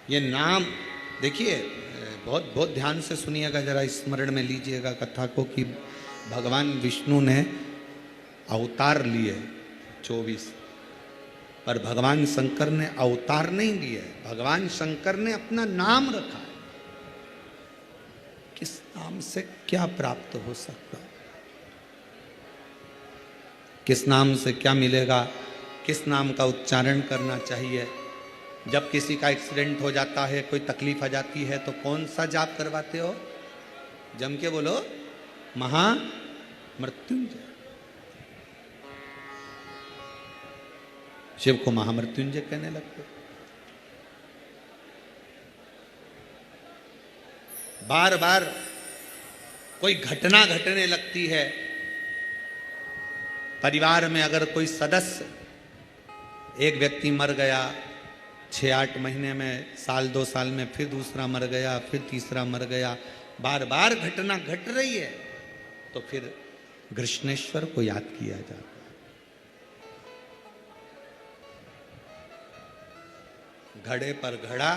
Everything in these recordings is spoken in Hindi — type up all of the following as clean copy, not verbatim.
ये नाम देखिए, बहुत बहुत ध्यान से सुनिएगा, जरा स्मरण में लीजिएगा कथा को कि भगवान विष्णु ने अवतार लिए 24, पर भगवान शंकर ने अवतार नहीं लिए। भगवान शंकर ने अपना नाम रखा है। किस नाम से क्या प्राप्त हो सकता, किस नाम से क्या मिलेगा, किस नाम का उच्चारण करना चाहिए। जब किसी का एक्सीडेंट हो जाता है, कोई तकलीफ आ जाती है, तो कौन सा जाप करवाते हो? जम के बोलो, महामृत्युंजय। शिव को महामृत्युंजय कहने लगते। बार बार कोई घटना घटने लगती है परिवार में, अगर कोई सदस्य, एक व्यक्ति मर गया 6-8 महीने में, साल 2 साल में फिर दूसरा मर गया, फिर तीसरा मर गया, बार बार घटना घट रही है, तो फिर कृष्णेश्वर को याद किया जाता है। घड़े पर घड़ा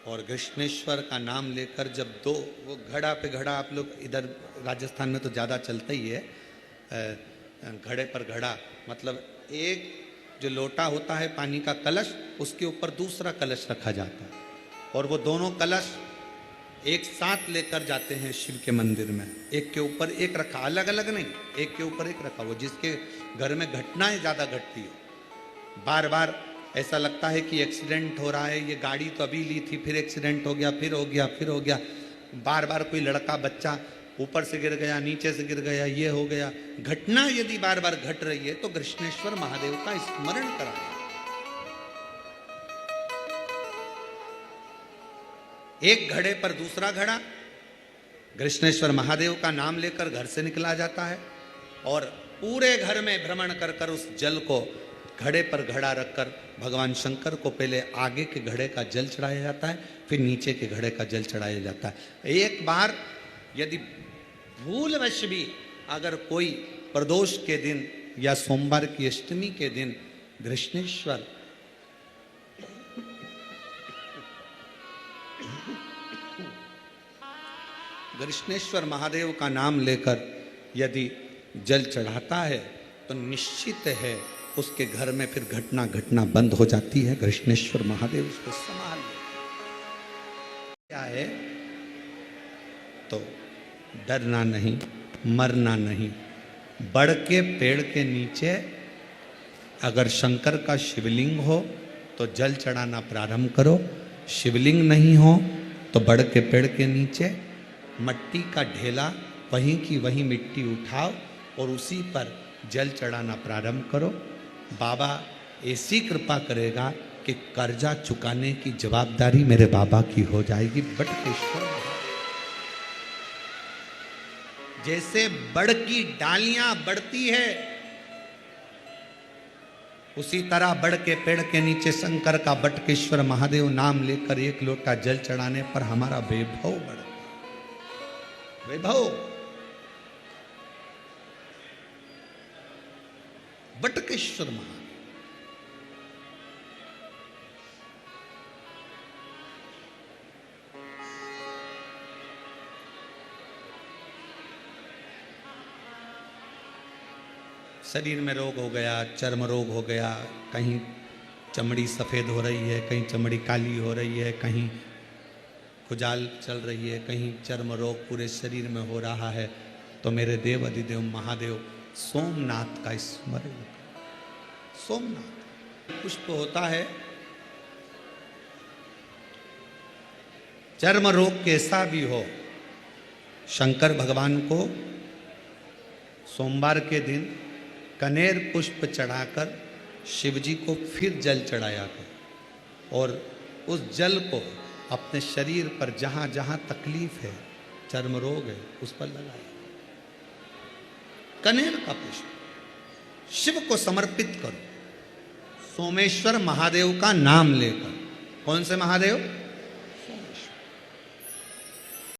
और कृष्णेश्वर का नाम लेकर जब दो, वो घड़ा पे घड़ा, आप लोग इधर राजस्थान में तो ज़्यादा चलता ही है, घड़े पर घड़ा मतलब एक जो लोटा होता है पानी का कलश, उसके ऊपर दूसरा कलश रखा जाता है, और वो दोनों कलश एक साथ लेकर जाते हैं शिव के मंदिर में। एक के ऊपर एक रखा, अलग अलग नहीं, एक के ऊपर एक रखा। वो जिसके घर में घटनाएं ज़्यादा घटती है, बार बार ऐसा लगता है कि एक्सीडेंट हो रहा है, ये गाड़ी तो अभी ली थी, फिर एक्सीडेंट हो गया, फिर हो गया, फिर हो गया, बार बार कोई लड़का बच्चा ऊपर से गिर गया, नीचे से गिर गया, ये हो गया। घटना यदि बार बार घट रही है तो कृष्णेश्वर महादेव का स्मरण कराएं। एक घड़े पर दूसरा घड़ा, कृष्णेश्वर महादेव का नाम लेकर घर से निकला जाता है, और पूरे घर में भ्रमण कर कर उस जल को घड़े पर घड़ा रखकर भगवान शंकर को पहले आगे के घड़े का जल चढ़ाया जाता है, फिर नीचे के घड़े का जल चढ़ाया जाता है। एक बार यदि भूलवश भी अगर कोई प्रदोष के दिन या सोमवार की अष्टमी के दिन कृष्णेश्वर महादेव का नाम लेकर यदि जल चढ़ाता है तो निश्चित है उसके घर में फिर घटना घटना बंद हो जाती है। कृष्णेश्वर महादेव उसको संभाल क्या है, तो डरना नहीं, मरना नहीं। बड़ के पेड़ के नीचे अगर शंकर का शिवलिंग हो तो जल चढ़ाना प्रारंभ करो। शिवलिंग नहीं हो तो बड़ के पेड़ के नीचे मट्टी का ढेला, वहीं की वहीं मिट्टी उठाओ और उसी पर जल चढ़ाना प्रारंभ करो। बाबा ऐसी कृपा करेगा कि कर्जा चुकाने की जवाबदारी मेरे बाबा की हो जाएगी। बटकेश्वर जैसे बड़ की डालियां बढ़ती है, उसी तरह बड़ के पेड़ के नीचे शंकर का बटकेश्वर महादेव नाम लेकर एक लोटा जल चढ़ाने पर हमारा वैभव बढ़ता, वैभव। बटकेश्वर महादेव शरीर में रोग हो गया, चर्म रोग हो गया, कहीं चमड़ी सफ़ेद हो रही है, कहीं चमड़ी काली हो रही है, कहीं खुजाल चल रही है, कहीं चर्म रोग पूरे शरीर में हो रहा है, तो मेरे देव अधिदेव महादेव सोमनाथ का स्मरण। सोमनाथ पुष्प होता है, चर्म रोग कैसा भी हो, शंकर भगवान को सोमवार के दिन कनेर पुष्प चढ़ाकर शिव जी को फिर जल चढ़ाया कर, और उस जल को अपने शरीर पर जहाँ जहाँ तकलीफ है, चर्म रोग है, उस पर लगाए। कनेर का पुष्प शिव को समर्पित करो, सोमेश्वर महादेव का नाम लेकर। कौन से महादेव?